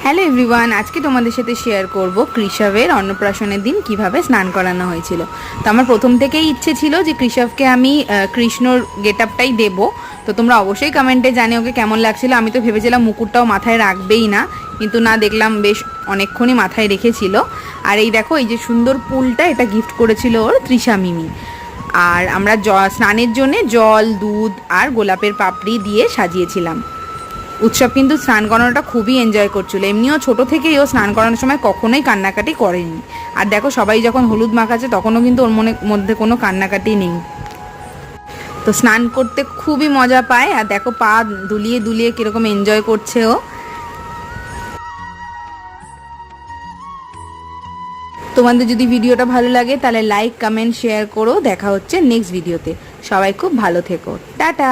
Hello everyone, আজকে তোমাদের সাথে শেয়ার করব কৃষভের অন্নপ্রাশনের দিন কিভাবে স্নান করানো হয়েছিল। তো আমার প্রথম থেকেই ইচ্ছে ছিল যে কৃষভকে আমি কৃষ্ণর গেট আপটাই দেবো। তো তোমরা অবশ্যই কমেন্টে জানিও ওকে কেমন লাগছিল। আমি তো ভেবেছিলাম মুকুটটাও মাথায় রাখবেই না, কিন্তু না, দেখলাম বেশ অনেকক্ষণই মাথায় রেখেছিল। আর এই দেখো, এই যে সুন্দর পুলটা, এটা গিফট করেছিল ওর তৃষা মিমি। আর আমরা স্নানের জন্যে জল, দুধ আর গোলাপের পাপড়ি দিয়ে সাজিয়েছিলাম। উৎসব কিন্তু স্নান করানোটা খুবই এনজয় করছিল। এমনিও ছোট থেকেই ও স্নান করানোর সময় কখনোই কান্নাকাটি করেনি। আর দেখো, সবাই যখন হলুদ মাখাচ্ছে তখনও কিন্তু ওর মধ্যে কোনো কান্নাকাটি নেই। তো স্নান করতে খুবই মজা পায়। আর দেখো, পা দুলিয়ে দুলিয়ে কীরকম এনজয় করছে ও। তোমাদের যদি ভিডিওটা ভালো লাগে তাহলে লাইক, কমেন্ট, শেয়ার করো। দেখা হচ্ছে নেক্সট ভিডিওতে। সবাই খুব ভালো থেকো। টাটা।